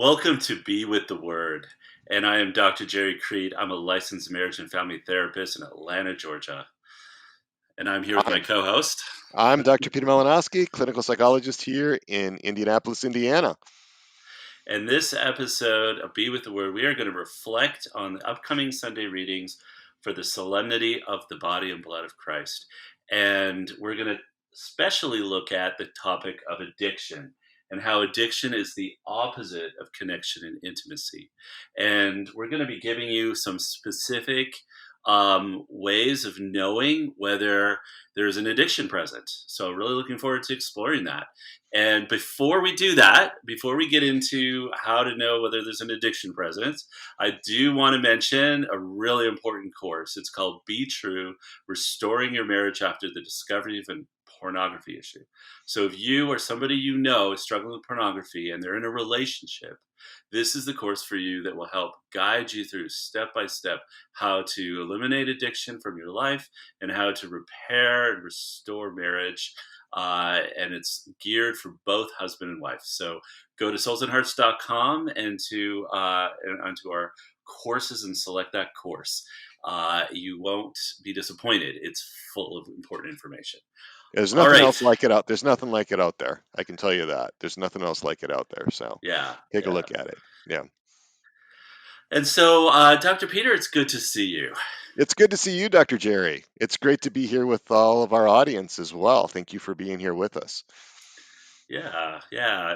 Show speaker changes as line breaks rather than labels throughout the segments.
Welcome to Be With the Word. And I am Dr. Gerry Creed. I'm a licensed marriage and family therapist in Atlanta, Georgia. And I'm here with my co-host.
I'm Dr. Peter Malinowski, clinical psychologist here in Indianapolis, Indiana.
And this episode of Be With the Word, we are going to reflect on the upcoming Sunday readings for the solemnity of the body and blood of Christ. And we're going to especially look at the topic of addiction and how addiction is the opposite of connection and intimacy. And we're going to be giving you some specific ways of knowing whether there's an addiction present. So really looking forward to exploring that. And before we do that, before we get into how to know whether there's an addiction present, I do want to mention a really important course. It's called Be True, Restoring Your Marriage After the Discovery of a Pornography Issue. So if you or somebody you know is struggling with pornography and they're in a relationship, this is the course for you that will help guide you through step by step how to eliminate addiction from your life and how to repair and restore marriage. And it's geared for both husband and wife. So go to soulsandhearts.com and onto our courses and select that course. You won't be disappointed. It's full of important information.
There's
All
nothing
right.
else like it out. There's nothing like it out there. I can tell you that. There's nothing else like it out there. So
Yeah.
take a look at it. Yeah.
And so, Dr. Peter, it's good to see you.
It's good to see you, Dr. Gerry. It's great to be here with all of our audience as well. Thank you for being here with us.
Yeah.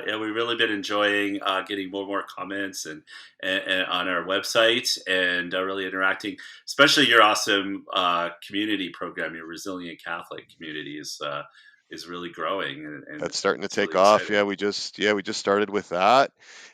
We've really been enjoying getting more and more comments and on our website and really interacting. Especially your awesome community program, your Resilient Catholic community is really growing and
That's starting to
it's
take
really
off.
exciting.
Yeah, we just started with that,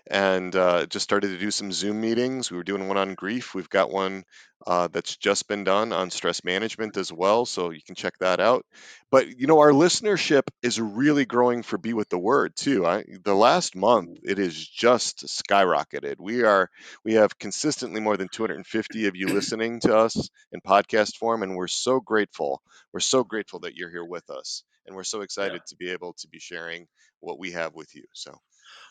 and just started to do some Zoom meetings. We were doing one on grief. We've got one that's just been done on stress management as well, so you can check that out. But our listenership is really growing for Be With the Word too. The last month it is just skyrocketed. We have consistently more than 250 of you listening to us in podcast form, and we're so grateful. We're so grateful that you're here with us. And we're so
Yeah.
excited to be able to be sharing what we have with you. So,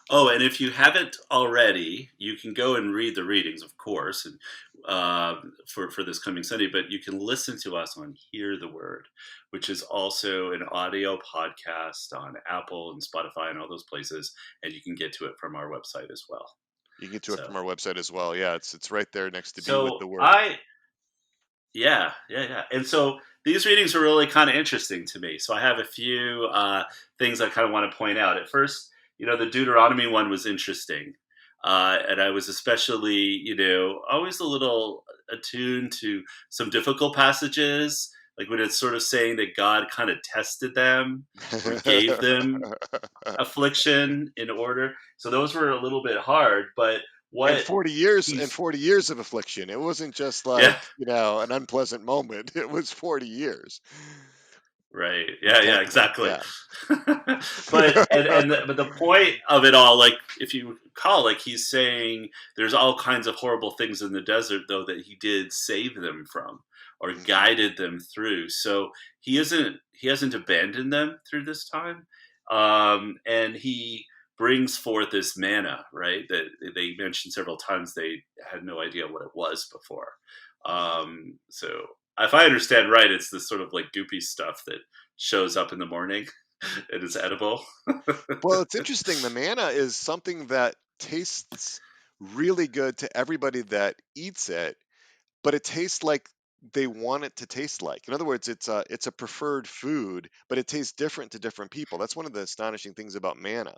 Oh, and if you haven't already, you can go and read the readings, of course, and for this coming Sunday. But you can listen to us on Hear the Word, which is also an audio podcast on Apple and Spotify and all those places, and you can get to it from our website as well.
you can get to it
So,
from our website as well. Yeah, it's right there next to Be With
so
the Word.
I yeah. And so these readings are really kind of interesting to me. So I have a few things I kind of want to point out. At first, the Deuteronomy one was interesting. And I was especially, always a little attuned to some difficult passages, like when it's sort of saying that God kind of tested them or gave them affliction in order. So those were a little bit hard, but
and
what
40 years and
he's,
40 years of affliction. It wasn't just
yeah.
like, an unpleasant moment. It was 40 years.
Right. Yeah,
Intensely.
exactly.
Yeah.
But the point of it all, like if you recall, like he's saying there's all kinds of horrible things in the desert though that he did save them from or
Mhm.
guided them through. So he hasn't abandoned them through this time. And he brings forth this manna, right? That they mentioned several times they had no idea what it was before. So if I understand right, it's this sort of like goopy stuff that shows up in the morning and is edible.
Well, it's interesting. The manna is something that tastes really good to everybody that eats it, but it tastes like they want it to taste like. In other words, it's a preferred food, but it tastes different to different people. That's one of the astonishing things about manna,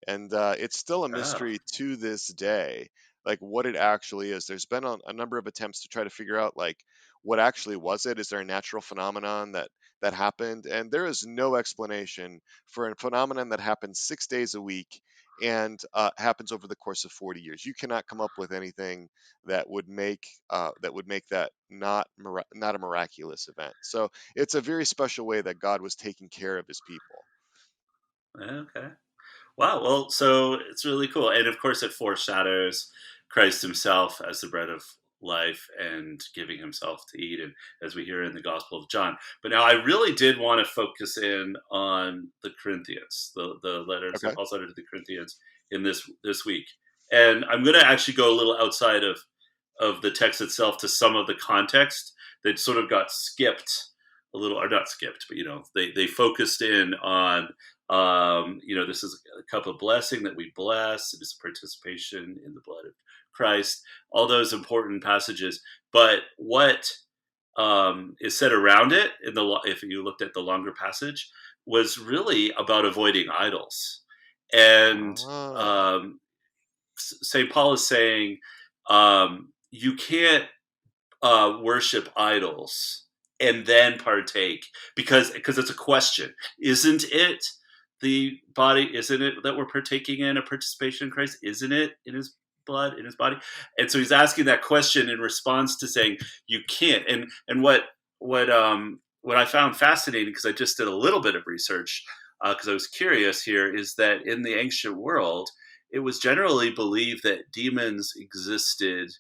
and it's still a
Oh,
mystery to this day, like what it actually is. There's been a number of attempts to try to figure out like what actually was it. Is there a natural phenomenon that happened? And there is no explanation for a phenomenon that happens 6 days a week and happens over the course of 40 years. You cannot come up with anything that not a miraculous event. So it's a very special way that God was taking care of His people.
okay. Wow. Well, so it's really cool. And of course, it foreshadows Christ himself as the bread of life and giving himself to eat, and as we hear in the Gospel of John. But now I really did want to focus in on the Corinthians, the letter, St.
Okay.
Paul's letter to the Corinthians in this week. And I'm going to actually go a little outside of the text itself to some of the context that sort of got skipped a little, or not skipped, but they focused in on this is a cup of blessing that we bless. It is participation in the blood of Christ. All those important passages, but what is said around it if you looked at the longer passage, was really about avoiding idols. And
Ah.
St. Paul is saying you can't worship idols and then partake, because it's a question. Isn't it the body? Isn't it that we're partaking in a participation in Christ? Isn't it in his blood, in his body? And so he's asking that question in response to saying you can't. And what I found fascinating, because I just did a little bit of research because I was curious here, is that in the ancient world, it was generally believed that demons existed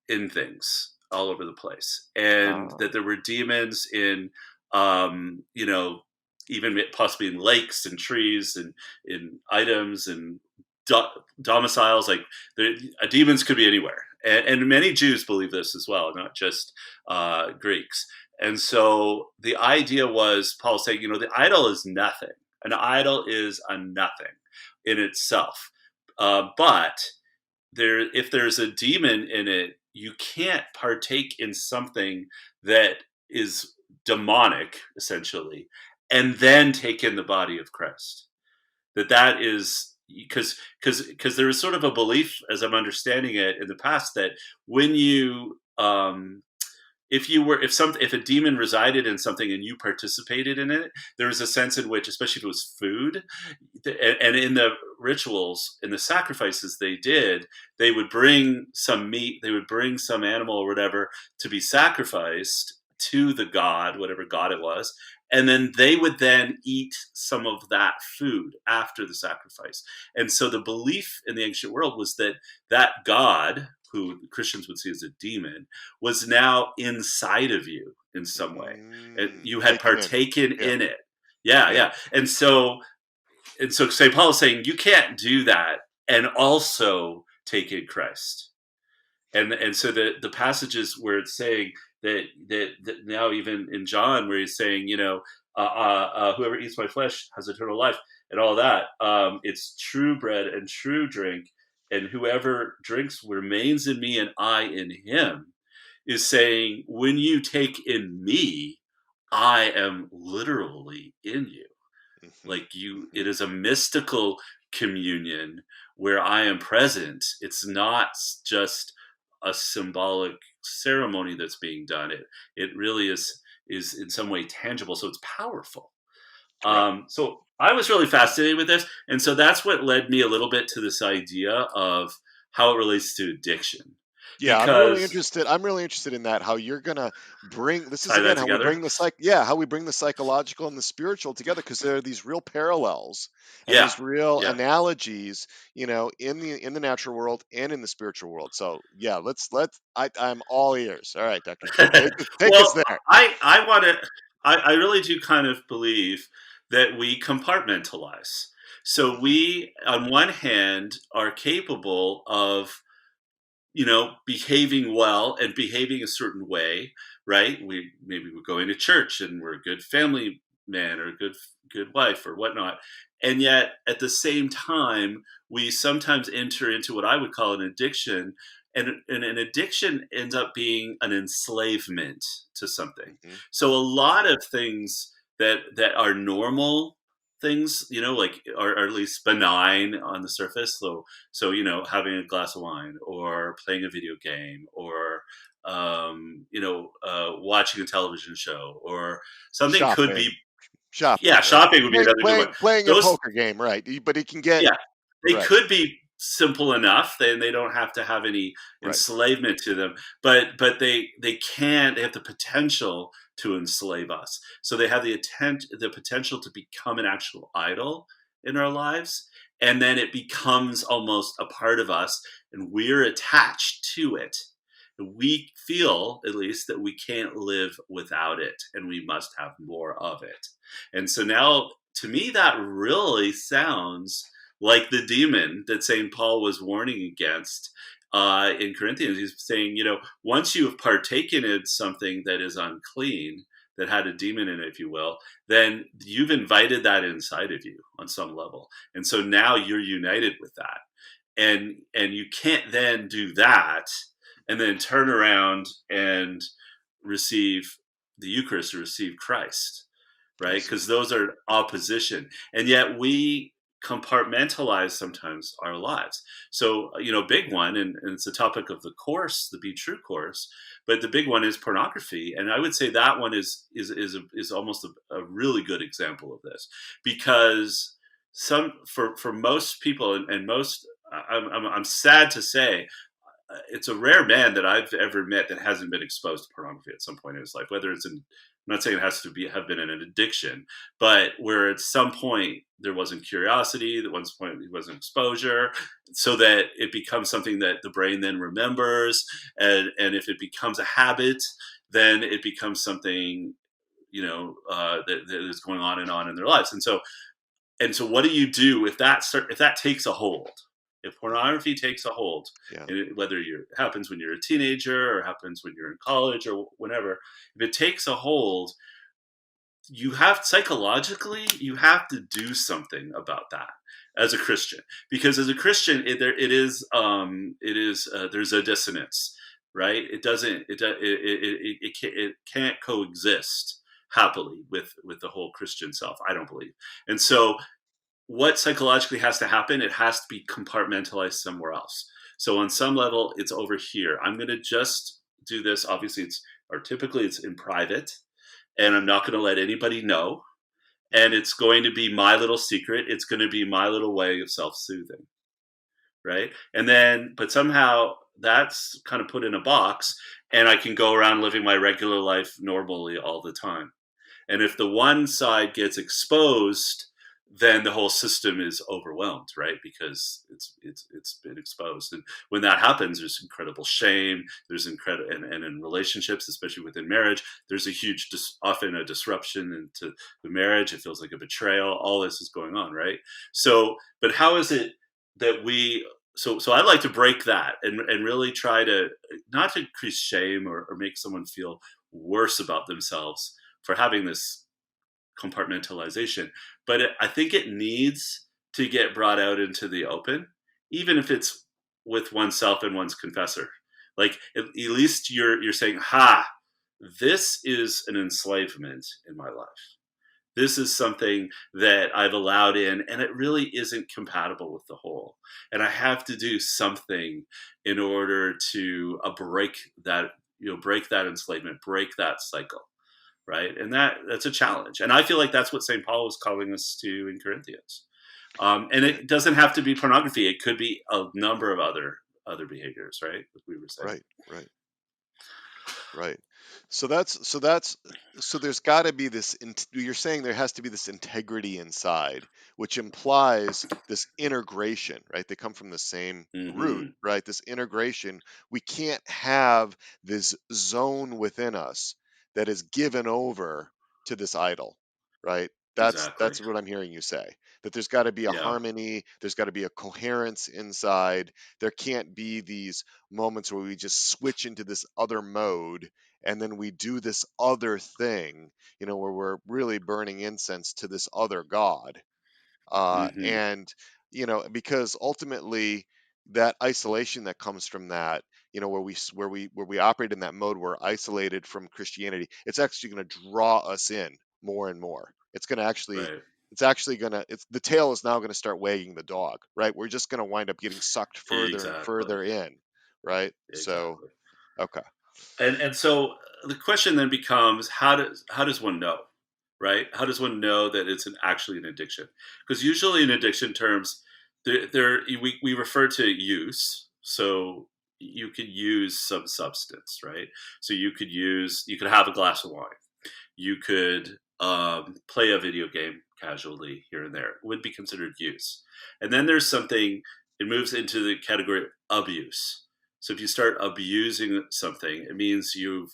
in things all over the place, and
Ah.
that there were demons in, um, you know, even possibly in lakes and trees and in items and domiciles. Like demons could be anywhere, and many Jews believe this as well, not just Greeks. And so the idea was, Paul saying, the idol is nothing. An idol is a nothing in itself, but if there's a demon in it, you can't partake in something that is demonic, essentially, and then take in the body of Christ. That is because there is sort of a belief, as I'm understanding it in the past, that when you if a demon resided in something and you participated in it, there was a sense in which, especially if it was food, and in the rituals, in the sacrifices they would bring some meat, they would bring some animal or whatever to be sacrificed to the god, whatever god it was, and then they would then eat some of that food after the sacrifice. And so the belief in the ancient world was that that god, who Christians would see as a demon, was now inside of you in some way. You had
Taken in.
partaken
Yeah.
in it. Yeah,
Yeah.
yeah. And so St. Paul is saying you can't do that and also take in Christ. And so the passages where it's saying that now, even in John, where he's saying, whoever eats my flesh has eternal life and all that, it's true bread and true drink, and whoever drinks remains in me and I in him, is saying, when you take in me, I am literally in you.
Hmm.
Like
Hmm.
it is a mystical communion where I am present. It's not just a symbolic ceremony that's being done. It really is in some way tangible. So it's powerful.
Right.
So I was really fascinated with this, and so that's what led me a little bit to this idea of how it relates to addiction,
Yeah, I'm really
because
interested. I'm really interested in that. How you're gonna bring this is
tie
again
that
how we
together.
bring the yeah, how we bring the psychological and the spiritual together, because there are these real parallels and
Yeah,
these real
yeah.
analogies, in the natural world and in the spiritual world. So yeah, I'm all ears. All right, Doctor, take us
Well,
there.
I want to. I really do kind of believe that we compartmentalize. So
Hmm.
we, on one hand, are capable of behaving well and behaving a certain way, right? We're going to church and we're a good family man or a good wife or whatnot, and yet at the same time we sometimes enter into what I would call an addiction, and an addiction ends up being an enslavement to something.
Hmm.
So a lot of things that are normal things, like are at least benign on the surface. So having a glass of wine or playing a video game or watching a television show or something could be.
Shopping, shopping,
Yeah,
right?
shopping would be
Playing,
another good one.
playing, playing a
Those
poker game, right? But it can get
Yeah, they
right,
could be simple enough. They don't have to have any
right.
enslavement to them, but they can. They have the potential to enslave us. So they have the potential to become an actual idol in our lives, and then it becomes almost a part of us, and we're attached to it. We feel, at least, that we can't live without it, and we must have more of it. And so now, to me, that really sounds like the demon that St. Paul was warning against in Corinthians. He's saying, once you have partaken in something that is unclean, that had a demon in it, if you will, then you've invited that inside of you on some level. And so now you're united with that. And you can't then do that and then turn around and receive the Eucharist or receive Christ,
I
right?
see.
Because those are opposition. And yet we compartmentalize sometimes our lives. So, big one, and it's the topic of the course, the Be True course, but the big one is pornography. And I would say that one is almost a really good example of this, because for most people, and most, I'm sad to say, it's a rare man that I've ever met that hasn't been exposed to pornography at some point in his life. Whether it's I'm not saying it has to have been an addiction, but where at some point there wasn't curiosity, at one point there wasn't exposure, so that it becomes something that the brain then remembers, and if it becomes a habit, then it becomes something that is going on in their lives. And so what do you do if that takes a hold? If pornography takes a hold,
Yeah.
and whether it happens when you're a teenager or happens when you're in college or whenever, if it takes a hold, psychologically you have to do something about that as a Christian, because as a Christian there's a dissonance, right? It can't coexist happily with the whole Christian self, I don't believe. And so what psychologically has to happen, it has to be compartmentalized somewhere else. So on some level, it's over here. I'm going to just do this. Obviously, typically it's in private, and I'm not going to let anybody know. And it's going to be my little secret. It's going to be my little way of self-soothing, right? But somehow that's kind of put in a box, and I can go around living my regular life normally all the time. And if the one side gets exposed, then the whole system is overwhelmed, right? Because it's been exposed. And when that happens, there's incredible shame. There's incredible, and in relationships, especially within marriage, there's a huge, often a disruption into the marriage. It feels like a betrayal. All this is going on, right? So, but how is it that we? So I'd like to break that and really try to not to increase shame or make someone feel worse about themselves for having this compartmentalization, but I think it needs to get brought out into the open, even if it's with oneself and one's confessor. Like at least you're saying, "Ha, this is an enslavement in my life. This is something that I've allowed in, and it really isn't compatible with the whole. And I have to do something in order to break that enslavement, break that cycle." Right? And that's a challenge. And I feel like that's what St. Paul was calling us to in Corinthians. And
Right.
it doesn't have to be pornography. It could be a number of other behaviors, right? Like we were saying.
Right. Right. Right. So there's got to be this. You're saying there has to be this integrity inside, which implies this integration, right? They come from the same root,
Hmm.
right? This integration. We can't have this zone within us that is given over to this idol, right?
Exactly.
That's what I'm hearing you say. That there's got to be a
Yeah.
harmony. There's got to be a coherence inside. There can't be these moments where we just switch into this other mode and then we do this other thing, where we're really burning incense to this other god.
Hmm.
And because ultimately that isolation that comes from that, where we operate in that mode, we're isolated from Christianity. It's actually going to draw us in more and more.
Right.
It's actually going to, it's the tail is now going to start wagging the dog, right? We're just going to wind up getting sucked further and
Exactly.
further in, right? So,
Exactly.
okay.
And so the question then becomes, how does one know, right? How does one know that it's actually an addiction? Because usually in addiction terms, we refer to use. So you could use some substance, right? So you could have a glass of wine. You could play a video game casually here and there. It would be considered use. And then there's something, it moves into the category of abuse. So if you start abusing something, it means you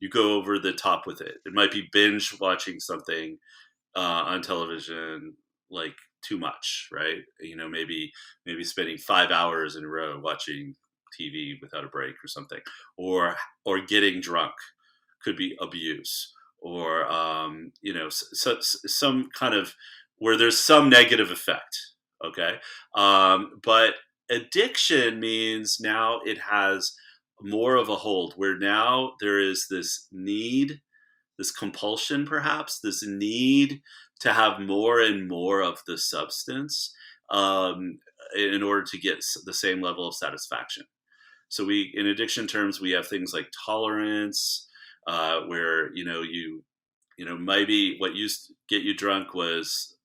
go over the top with it. It might be binge watching something on television, like too much, right? Maybe spending 5 hours in a row watching TV without a break or something, or getting drunk could be abuse, or some kind of where there's some negative effect. Okay, but addiction means now it has more of a hold, where now there is this need, this compulsion, perhaps this need to have more and more of the substance, um, in order to get the same level of satisfaction. So in addiction terms, we have things like tolerance, where maybe what used to get you drunk was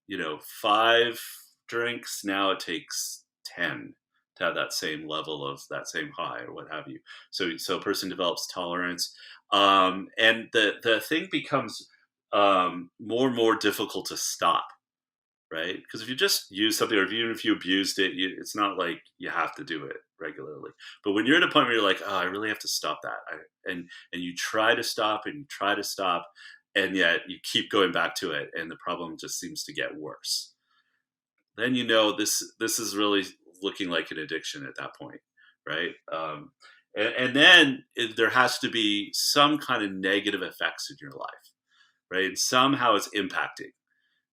5 drinks. Now it takes 10 to have that same level of that same high or what have you. So a person develops tolerance, and the thing becomes more and more difficult to stop, right? Because if you just use something, or even if you abused it, it's not like you have to do it regularly. But when you're at a point where you're like, oh, I really have to stop that, and you try to stop and you try to stop, and yet you keep going back to it, and the problem just seems to get worse. Then this is really looking like an addiction at that point, right? And then there has to be some kind of negative effects in your life, right? And somehow it's impacting,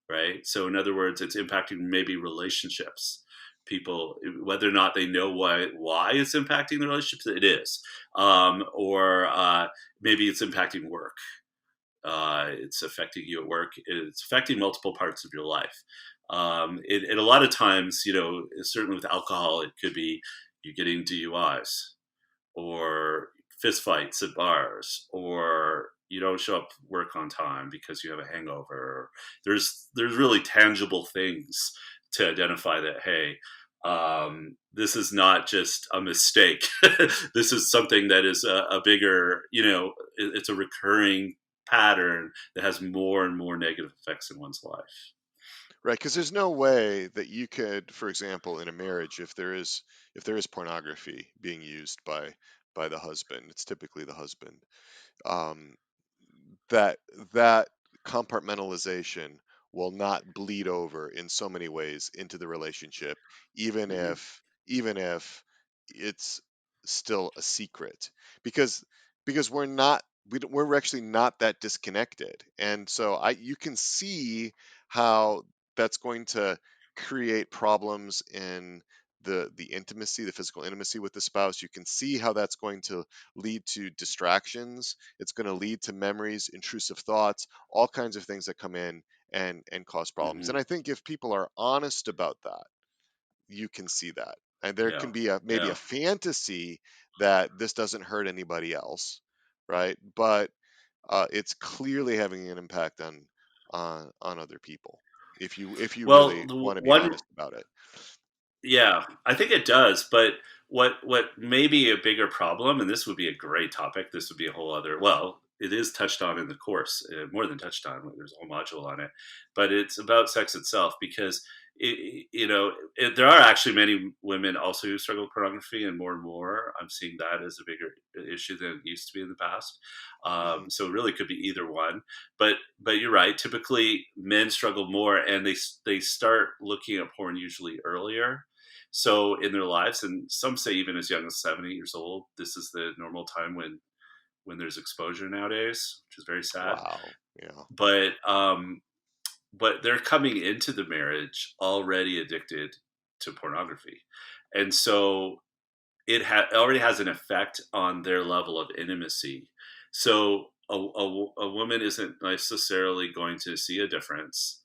right? So in other words, it's impacting maybe relationships. People, whether or not they know why it's impacting the relationships, it is, or maybe it's impacting work. It's affecting you at work. It's affecting multiple parts of your life. And a lot of times, certainly with alcohol, it could be you getting DUIs, or fistfights at bars, or you don't show up work on time because you have a hangover. There's really tangible things to identify that, hey, this is not just a mistake. This is something that is a bigger, it's a recurring pattern that has more and more negative effects in one's life.
Right, because there's no way that you could, for example, in a marriage, if there is pornography being used by the husband, it's typically the husband, um, that that compartmentalization will not bleed over in so many ways into the relationship, even
Hmm.
if it's still a secret, because we're not we're actually not that disconnected. And so I you can see how that's going to create problems in the intimacy, the physical intimacy with the spouse. You can see how that's going to lead to distractions. It's going to lead to memories, intrusive thoughts, all kinds of things that come in and cause problems. And
Hmm.
I think if people are honest about that, you can see that. And there
Yeah.
can be maybe a
Yeah.
fantasy that this doesn't hurt anybody else, right? But it's clearly having an impact on other people if you
Well,
really
the
want to be
one
honest about it.
Yeah, I think it does. But what may be a bigger problem, and this would be a great topic. This would be a whole other. Well, it is touched on in the course, more than touched on. There's a whole module on it, but it's about sex itself, because there are actually many women also who struggle with pornography, and more I'm seeing that as a bigger issue than it used to be in the past.
Hmm.
So it really could be either one. But you're right. Typically, men struggle more, and they start looking at porn usually earlier, so in their lives, and some say even as young as 7 8 years old. This is the normal time when there's exposure nowadays, which is very sad.
Wow. Yeah.
But they're coming into the marriage already addicted to pornography, and so already has an effect on their level of intimacy. So a woman isn't necessarily going to see a difference.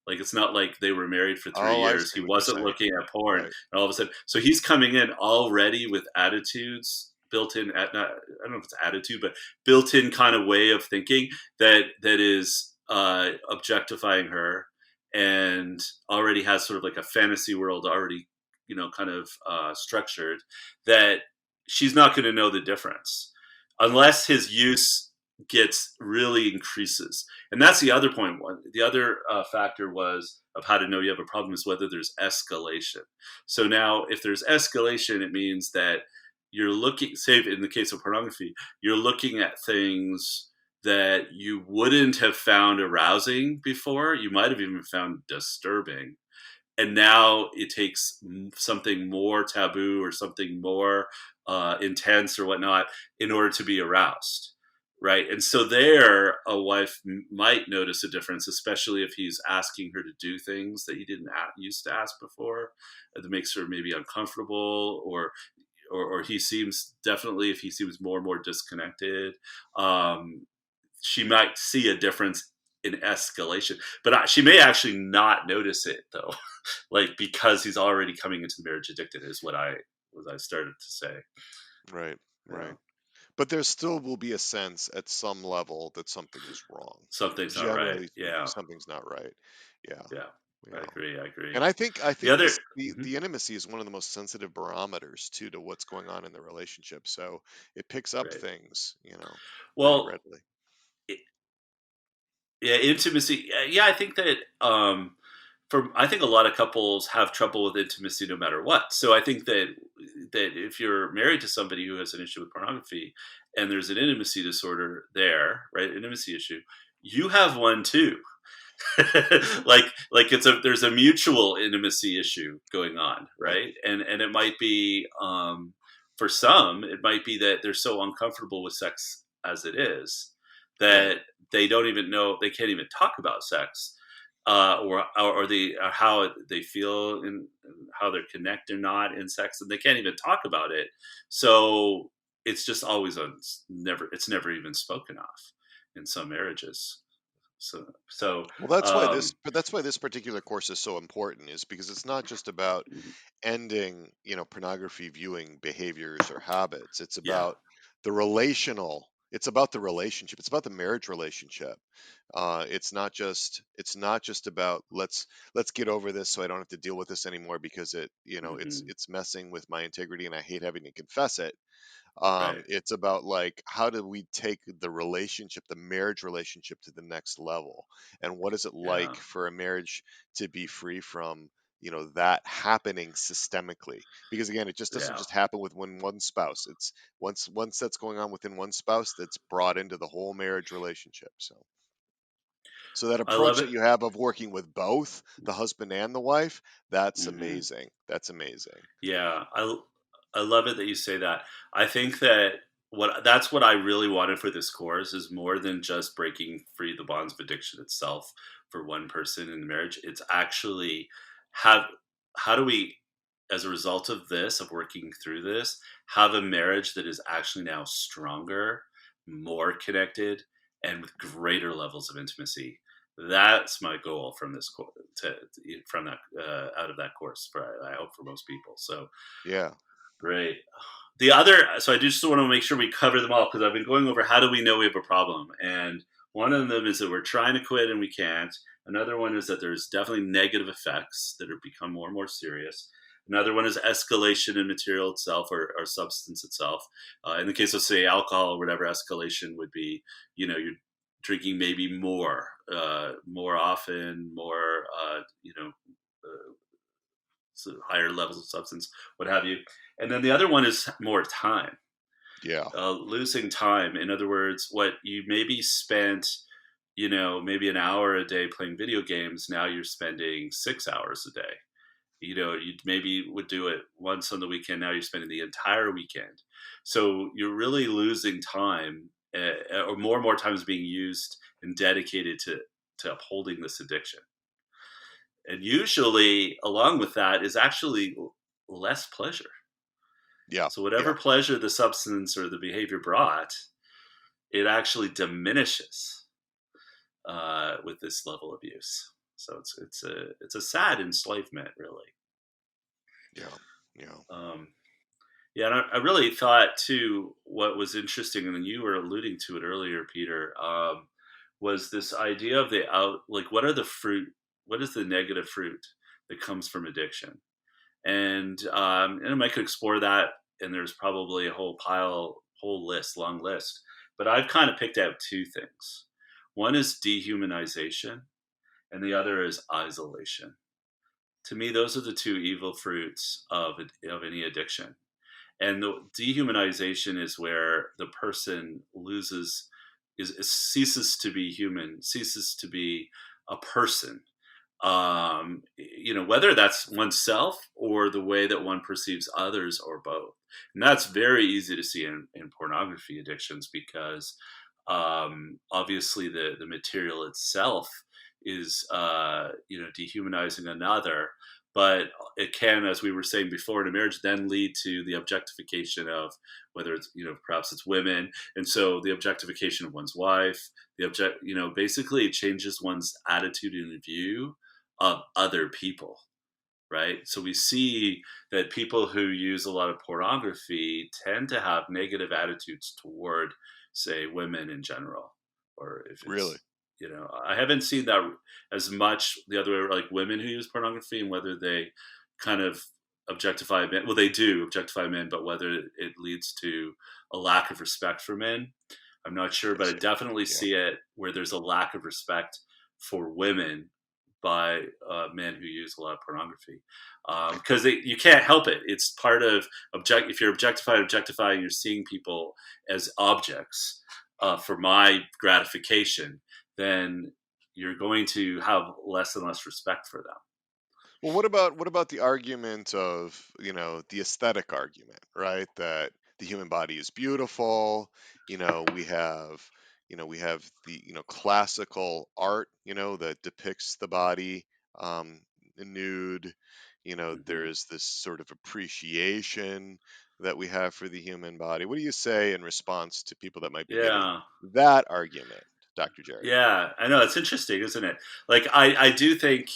Like, it's not like they were married for three
Oh, I
years. He
see what you're
wasn't
saying.
looking at porn,
Right.
and all of a sudden, so he's coming in already with attitudes built in. At not, I don't know if it's attitude, but built in kind of way of thinking that is objectifying her, and already has sort of like a fantasy world already, kind of structured, that she's not going to know the difference unless his use gets really increases. And that's the other point. The other factor was of how to know you have a problem is whether there's escalation. So now, if there's escalation, it means that you're looking, say in the case of pornography, you're looking at things that you wouldn't have found arousing before. You might have even found disturbing. And now it takes something more taboo or something more intense or whatnot in order to be aroused. Right. And so there, a wife might notice a difference, especially if he's asking her to do things that he didn't used to ask before, that makes her maybe uncomfortable, or he seems, definitely, if he seems more and more disconnected, um, she might see a difference in escalation. But she may actually not notice it though, like because he's already coming into the marriage addicted, is what I started to say.
Right,
Yeah,
right. But there still will be a sense at some level that something is wrong.
something's not right.
Generally speaking,
Yeah,
something's not right. Yeah,
yeah, I
yeah.
agree. I agree.
And I
The
think
other,
this the
mhm,
the intimacy is one of the most sensitive barometers too to what's going on in the relationship. So it picks up
right.
things, pretty
Well,
readily.
yeah, intimacy. Yeah, I think that I think a lot of couples have trouble with intimacy no matter what. So I think that if you're married to somebody who has an issue with pornography and there's an intimacy disorder there, right? Intimacy issue, you have one too. Like there's a mutual intimacy issue going on,
Right,
right? And it might be, for some, it might be that they're so uncomfortable with sex as it is
right.
that they don't even know, they can't even talk about sex, or how they feel and how they're connected or not in sex, and they can't even talk about it. So it's just always it's never even spoken of in some marriages. So
Well, that's why
um,
this particular course is so important, is because it's not just about ending, pornography viewing behaviors or habits.
yeah,
It's about the relationship. It's about the marriage relationship. It's not just about let's get over this so I don't have to deal with this anymore because
hmm,
it's messing with my integrity and I hate having to confess it.
right,
It's about like how do we take the marriage relationship to the next level, and what is it
yeah,
like for a marriage to be free from that happening systemically? Because again, it just doesn't
yeah.
just happen with one spouse. It's once that's going on within one spouse, that's brought into the whole marriage relationship. So that
I
approach
love
that
it.
you have of working with both the husband and the wife, that's
Hmm.
amazing. That's amazing.
Yeah, I love it that you say that. I think that what I really wanted for this course is more than just breaking free the bonds of addiction itself for one person in the marriage. It's actually have how do we, as a result of this, of working through this, have a marriage that is actually now stronger, more connected, and with greater levels of intimacy. That's my goal from this course, from that, out of that course. I hope for most people. So
Yeah.
great. The other, so I just want to make sure we cover them all because I've been going over how do we know we have a problem, and one of them is that we're trying to quit and we can't. Another one is that there's definitely negative effects that have become more and more serious. Another one is escalation in material itself, or substance itself. In the case of, say, alcohol or whatever, escalation would be, you're drinking maybe more often, more, so higher levels of substance, what have you. And then the other one is more time,
Yeah.
losing time. In other words, what you maybe spent, maybe an hour a day playing video games, now you're spending 6 hours a day. You maybe would do it once on the weekend, now you're spending the entire weekend. So you're really losing time, or more and more time is being used and dedicated to upholding this addiction. And usually, along with that, is actually less pleasure.
Yeah.
So, whatever
Yeah.
pleasure the substance or the behavior brought, it actually diminishes with this level of use. So it's a sad enslavement, really.
Yeah. Yeah.
Um, yeah, and I really thought too. What was interesting, and then you were alluding to it earlier, Peter, was this idea of like what are the fruit? What is the negative fruit that comes from addiction? And I could explore that, and there's probably a whole list, long list. But I've kind of picked out two things. One is dehumanization, and the other is isolation. To me, those are the two evil fruits of any addiction. And the dehumanization is where the person loses, ceases to be human, ceases to be a person. Whether that's oneself or the way that one perceives others, or both. And that's very easy to see in pornography addictions, because obviously the material itself is dehumanizing another, but it can, as we were saying before, in a marriage then lead to the objectification of, whether it's, perhaps it's women, and so the objectification of one's wife, basically it changes one's attitude and view of other people, right? So we see that people who use a lot of pornography tend to have negative attitudes toward, say, women in general. Or if
Really?
it's, I haven't seen that as much the other way, like women who use pornography and whether they kind of objectify men. Well, they do objectify men, but whether it leads to a lack of respect for men, I'm not sure.
I
But I
see.
definitely
Yeah.
see it where there's a lack of respect for women by men who use a lot of pornography, because you can't help it. It's part of if you're objectifying, you're seeing people as objects for my gratification, then you're going to have less and less respect for them.
Well, what about the argument of, the aesthetic argument, right? That the human body is beautiful. You know, we have the, classical art, that depicts the body um, nude. There
Hmm.
is this sort of appreciation that we have for the human body. What do you say in response to people that might be giving
Yeah,
that argument, Dr. Gerry?
yeah, I know, it's interesting, isn't it? Like I do think,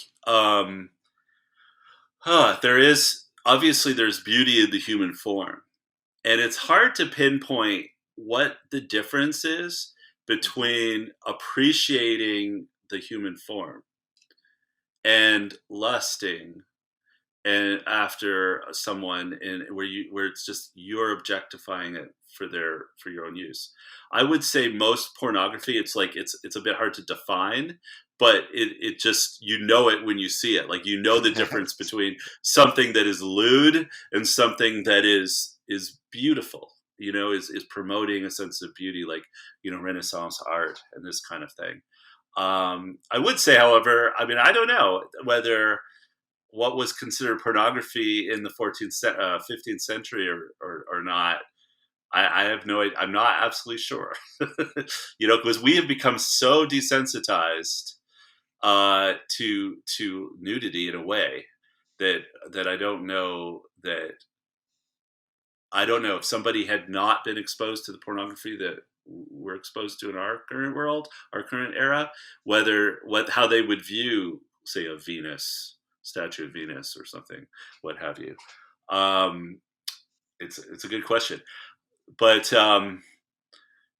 there is obviously there's beauty in the human form. And it's hard to pinpoint what the difference is
Hmm.
between appreciating the human form and lusting and after someone, in where it's just you're objectifying it for your own use. I would say most pornography, it's like it's a bit hard to define, but it just, it when you see it. Like, the difference between something that is lewd and something that is beautiful, is promoting a sense of beauty, like, Renaissance art and this kind of thing. I would say, however, I mean, I don't know whether what was considered pornography in the 15th century, or not. I have no idea. I'm not absolutely sure. Because we have become so desensitized to nudity in a way that I don't know that I don't know if somebody had not been exposed to the pornography that we're exposed to in our current world, our current era, how they would view, say, a Venus statue of Venus or something, what have you. Um, it's a good question, but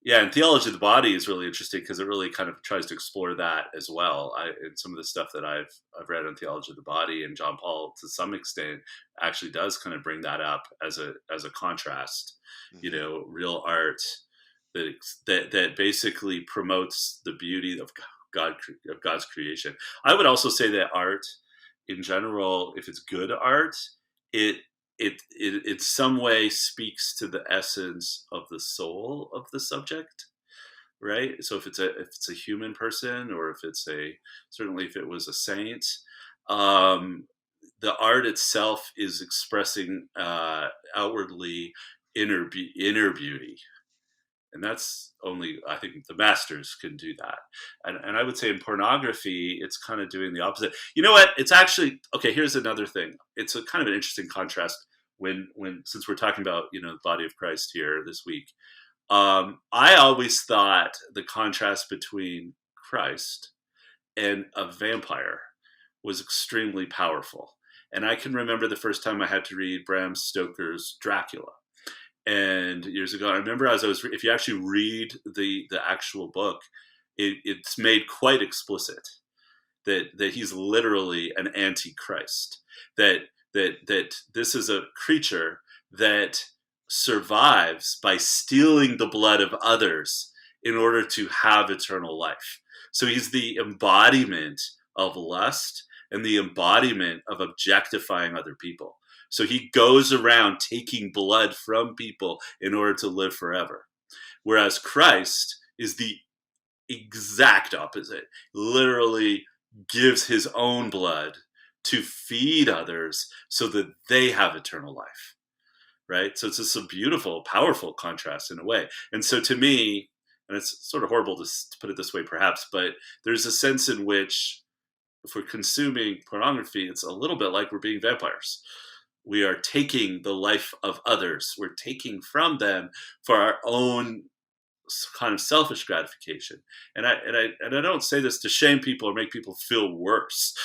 yeah, and theology of the body is really interesting because it really kind of tries to explore that as well. And some of the stuff that I've read on theology of the body, and John Paul to some extent actually does kind of bring that up as a contrast.
Hmm.
Real art that basically promotes the beauty of God's creation. I would also say that art in general, if it's good art, it it in some way speaks to the essence of the soul of the subject, right? So if it's a human person, or if it's a certainly if it was a saint, um, the art itself is expressing outwardly inner beauty, and that's only, I think, the masters can do that. And I would say in pornography it's kind of doing the opposite. You know what, it's actually okay. Here's another thing. It's a kind of an interesting contrast when since we're talking about the body of Christ here this week. I always thought the contrast between Christ and a vampire was extremely powerful. And I can remember the first time I had to read Bram Stoker's Dracula, and years ago. I remember if you actually read the actual book, it's made quite explicit that he's literally an antichrist. That this is a creature that survives by stealing the blood of others in order to have eternal life. So he's the embodiment of lust and the embodiment of objectifying other people. So he goes around taking blood from people in order to live forever. Whereas Christ is the exact opposite. Literally gives his own blood to feed others so that they have eternal life. Right? So it's just a beautiful, powerful contrast in a way. And so to me, and it's sort of horrible to put it this way, perhaps, but there's a sense in which if we're consuming pornography, it's a little bit like we're being vampires. We are taking the life of others. We're taking from them for our own kind of selfish gratification. And I don't say this to shame people or make people feel worse,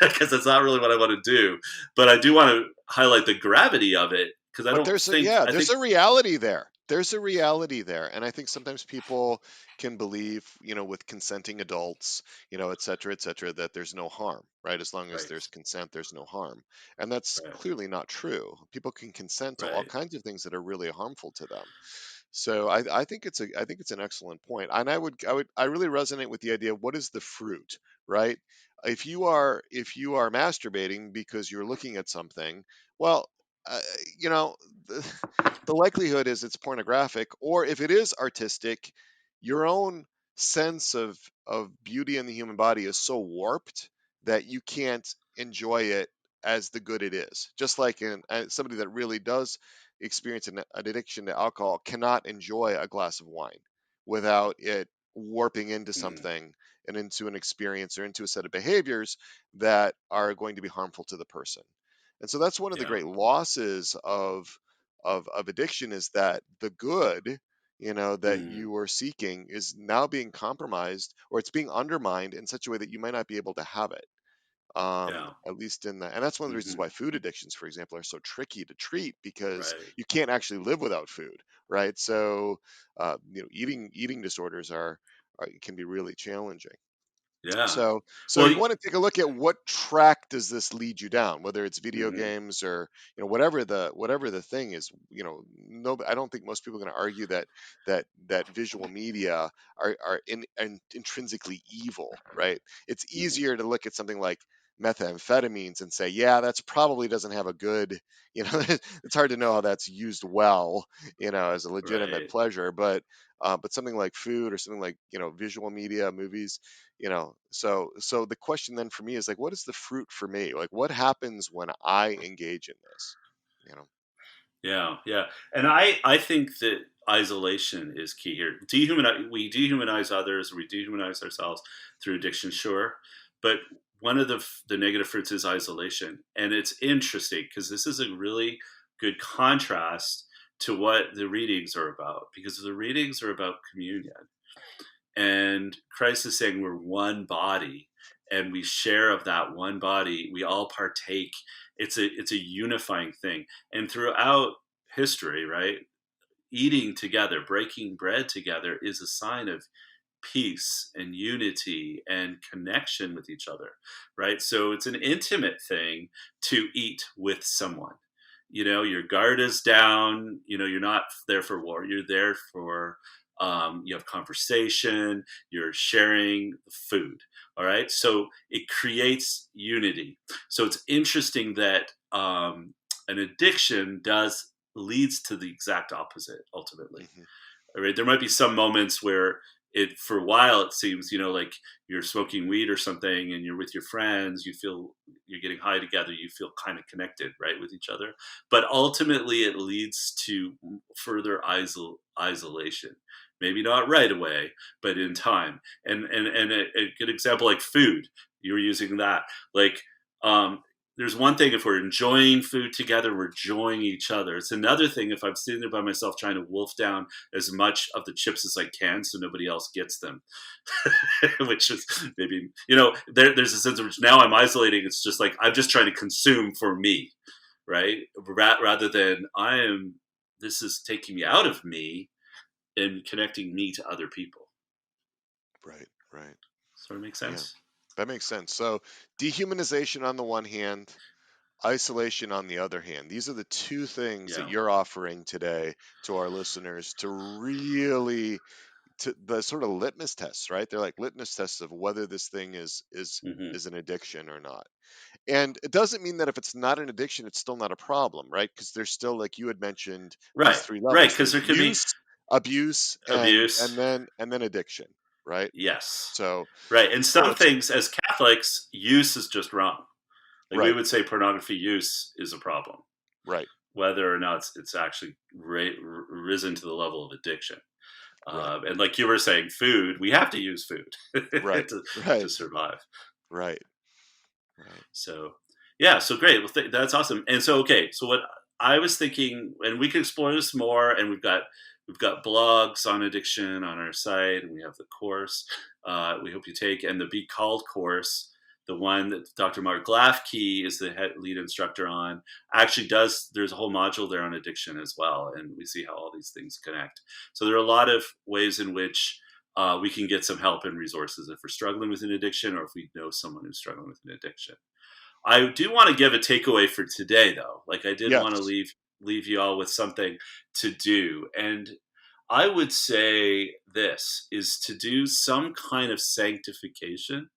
because that's not really what I want to do. But I do want to highlight the gravity of it, because I
But
don't
there's a,
think
yeah,
I
there's
think
a reality there. There's a reality there. And I think sometimes people can believe, with consenting adults, et cetera, that there's no harm, right? As long as
right,
there's consent, there's no harm. And that's
right,
clearly not true. People can consent to all
right.
kinds of things that are really harmful to them. So I think it's an excellent point. And I really resonate with the idea of what is the fruit, right? If you are masturbating because you're looking at something, well, uh, you know, the, the likelihood is it's pornographic, or if it is artistic, your own sense of beauty in the human body is so warped that you can't enjoy it as the good it is. Just like somebody that really does experience an addiction to alcohol cannot enjoy a glass of wine without it warping into
Mm,
something and into an experience or into a set of behaviors that are going to be harmful to the person. And so that's one of the
yeah.
great losses of addiction, is that the good, that
Mm,
you are seeking is now being compromised, or it's being undermined in such a way that you might not be able to have it.
yeah.
At least in the, and that's one of the reasons
Hmm.
why food addictions, for example, are so tricky to treat, because
Right.
you can't actually live without food, right? So, eating disorders can be really challenging.
Yeah.
So
Well.
you want to take a look at what track does this lead you down, whether it's video
Mhm,
games or whatever the thing is. No, I don't think most people are going to argue that visual media are intrinsically evil, right? It's
mhm,
easier to look at something like methamphetamines and say, yeah, that's probably doesn't have a good, it's hard to know how that's used well, as a legitimate
right.
pleasure, but something like food or something like visual media, movies, so the question then for me is like, what is the fruit for me? Like, what happens when I engage in this? you know
Yeah, yeah. And I think that isolation is key here. We dehumanize others, we dehumanize ourselves through addiction, sure. But one of the negative fruits is isolation. And it's interesting because this is a really good contrast to what the readings are about, because the readings are about communion. And Christ is saying we're one body and we share of that one body. We all partake. It's a unifying thing. And throughout history, right? Eating together, breaking bread together is a sign of peace and unity and connection with each other, right? So it's an intimate thing to eat with someone. Your guard is down. You're not there for war. You're there for, you have conversation, you're sharing food. All right. So it creates unity. So it's interesting that an addiction does leads to the exact opposite ultimately.
hmm
Right? There might be some moments where it, for a while, it seems, like you're smoking weed or something and you're with your friends, you feel you're getting high together, you feel kind of connected, right, with each other. But ultimately, it leads to further isolation. Maybe not right away, but in time. And a good example, like food, you were using that. Like, um, there's one thing if we're enjoying food together, we're enjoying each other. It's another thing if I'm sitting there by myself trying to wolf down as much of the chips as I can so nobody else gets them. Which is maybe, there's a sense in which now I'm isolating. It's just like I'm just trying to consume for me, right? Rather than this is taking me out of me and connecting me to other people.
Right, right.
Sort of makes
Yeah,
sense?
that makes sense. So dehumanization on the one hand, isolation on the other hand. These are the two things that
Yeah.
you're offering today to our listeners to really, to the sort of litmus tests, right? They're like litmus tests of whether this thing
Hmm.
is an addiction or not. And it doesn't mean that if it's not an addiction, it's still not a problem, right? Because there's still, like you had mentioned, these
Right.
three
Right.
levels.
Because
There's
there could be
use, abuse, and
abuse.
and then addiction. right?
Yes.
So,
Right. And
no,
some
it's
things as Catholics, use is just wrong. Like we
right,
would say pornography use is a problem,
right,
whether or not it's actually risen to the level of addiction.
right,
And like you were saying, food, we have to use food
right,
to
right,
survive.
right, right.
So, yeah, so great. Well, that's awesome. And so, okay, so what I was thinking, and we can explore this more, and we've got blogs on addiction on our site, and we have the course we hope you take, and the Be Called course, the one that Dr. Mark Glafke is the head lead instructor on, actually does. There's a whole module there on addiction as well, and we see how all these things connect. So there are a lot of ways in which we can get some help and resources if we're struggling with an addiction, or if we know someone who's struggling with an addiction. I do want to give a takeaway for today, though. Like I did want to
Yes,
leave you all with something to do, and I would say this is to do some kind of sanctification,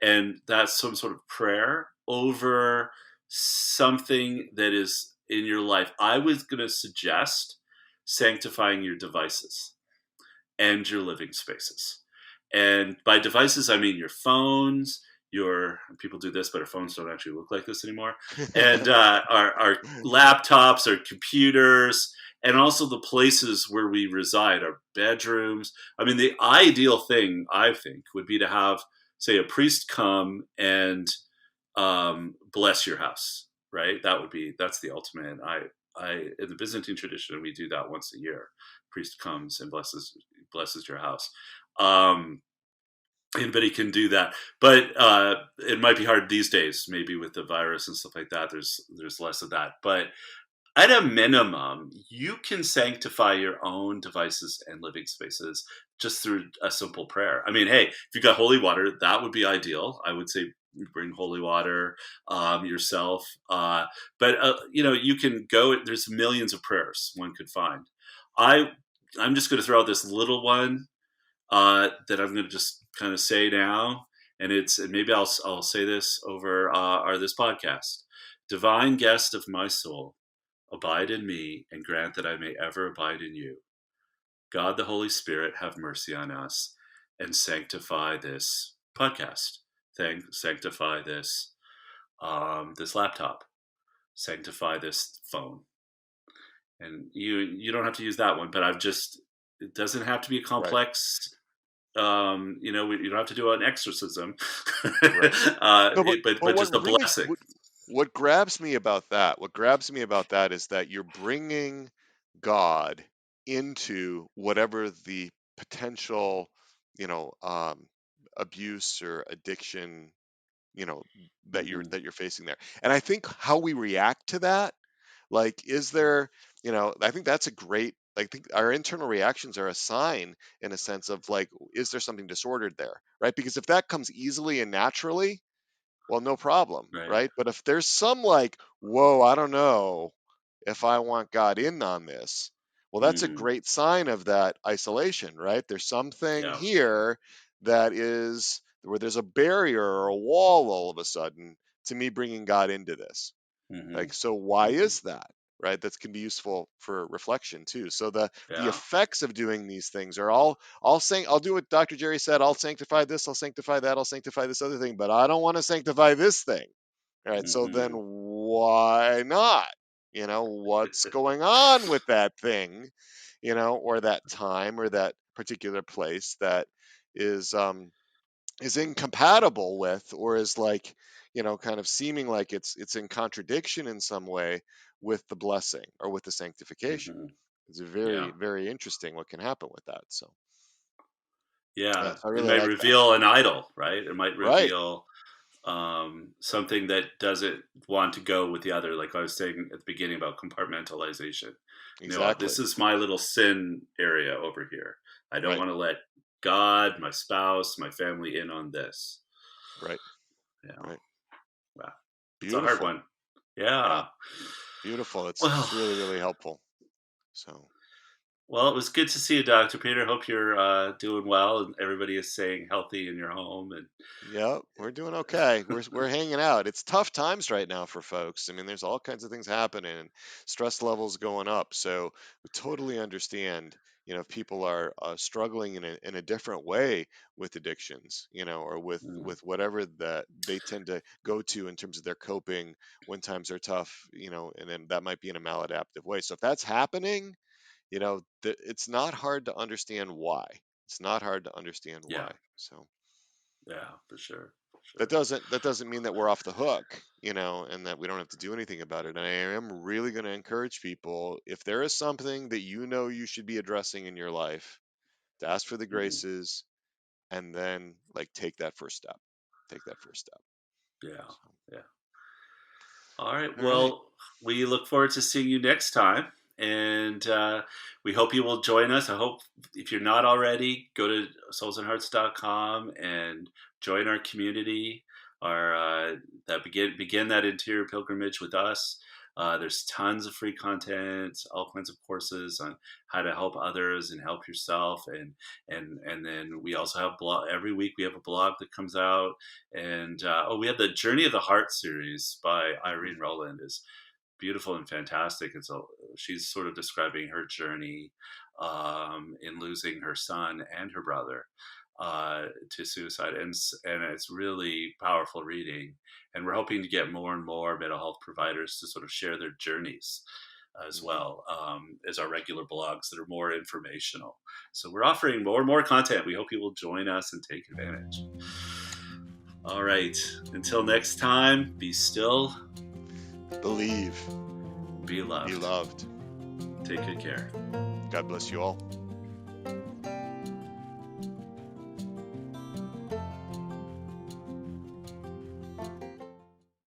and that's some sort of prayer over something that is in your life. I was going to suggest sanctifying your devices and your living spaces. And by devices, I mean your phones, your people do this, but our phones don't actually look like this anymore. And our laptops, our computers, and also the places where we reside, our bedrooms. I mean, the ideal thing I think would be to have, say, a priest come and bless your house. Right? That's the ultimate. I in the Byzantine tradition we do that once a year. Priest comes and blesses your house. Um, Anybody can do that, but it might be hard these days. Maybe with the virus and stuff like that, there's less of that. But at a minimum, you can sanctify your own devices and living spaces just through a simple prayer. I mean, hey, if you got holy water, that would be ideal. I would say bring holy water yourself. But you can go. There's millions of prayers one could find. I I'm just going to throw out this little one that I'm going to just kind of say now, and maybe I'll say this over this podcast. Divine guest of my soul, abide in me and grant that I may ever abide in you. God the Holy Spirit, have mercy on us and sanctify this podcast. Sanctify this laptop. Sanctify this phone. And you don't have to use that one, but it doesn't have to be a
right,
complex. You don't have to do an exorcism,
right. No, but
but
what
just a
really
blessing.
what grabs me about that, what grabs me about that is that you're bringing God into whatever the potential, you know, abuse or addiction, you know,
Hmm.
that you're facing there. And I think how we react to that, like, is there, I think that's a great. I think our internal reactions are a sign, in a sense of like, is there something disordered there, right? Because if that comes easily and naturally, well, no problem,
Right.
right? But if there's some like, whoa, I don't know if I want God in on this, well, that's a
Mm,
great sign of that isolation, right? There's something
yeah.
here that is where there's a barrier or a wall all of a sudden to me bringing God into this.
Hmm.
Like, so why is that? Right? That can be useful for reflection too. So the
Yeah.
effects of doing these things are all saying, I'll do what Dr. Gerry said, I'll sanctify this, I'll sanctify that, I'll sanctify this other thing, but I don't want to sanctify this thing. All right. So then
Hmm.
why not? What's going on with that thing, or that time or that particular place that is incompatible with, or is like, kind of seeming like it's in contradiction in some way with the blessing or with the sanctification.
Hmm.
It's very,
Yeah.
very interesting what can happen with that. So yeah,
Yeah.
so I
It
really
might
like that.
reveal an idol, right? It might
Right,
reveal something that doesn't want to go with the other. Like I was saying at the beginning about compartmentalization. This
exactly.
is my little sin area over here. I don't
Right,
want to let God, my spouse, my family in on this.
right,
Yeah.
right.
Wow. It's a hard
Beautiful.
one.
Yeah,
Yeah.
beautiful. It's
Well,
really, really helpful. So
well, it was good to see you, Dr. Peter. Hope you're doing well and everybody is staying healthy in your home. And
yeah, we're doing okay. We're hanging out. It's tough times right now for folks. I mean, there's all kinds of things happening and stress levels going up. So we totally understand, if people are struggling in a different way with addictions, or
Mm.
with whatever that they tend to go to in terms of their coping when times are tough, and then that might be in a maladaptive way. So if that's happening, it's not hard to understand why. It's not hard to understand
Yeah.
why. So
Yeah, for sure. For
that
sure.
doesn't mean that we're off the hook, and that we don't have to do anything about it. And I am really going to encourage people, if there is something that you should be addressing in your life, to ask for the
Mhm.
graces, and then like take that first step. Take that first step.
Yeah.
So,
Yeah. All right.
all right.
Well, we look forward to seeing you next time. And we hope you will join us. I hope if you're not already, go to soulsandhearts.com and join our community. Our that begin that interior pilgrimage with us. There's tons of free content, all kinds of courses on how to help others and help yourself, and then we also have blog every week. We have a blog that comes out, and we have the Journey of the Heart series by
Mhm.
Irene Roland is beautiful and fantastic. She's sort of describing her journey in losing her son and her brother to suicide, and it's really powerful reading. And we're hoping to get more and more mental health providers to sort of share their journeys as
Mhm.
well as our regular blogs that are more informational. So we're offering more and more content. We hope you will join us and take advantage. All right. Until next time, be still,
Believe,
be
be
loved.
loved.
Take good care.
God bless you all.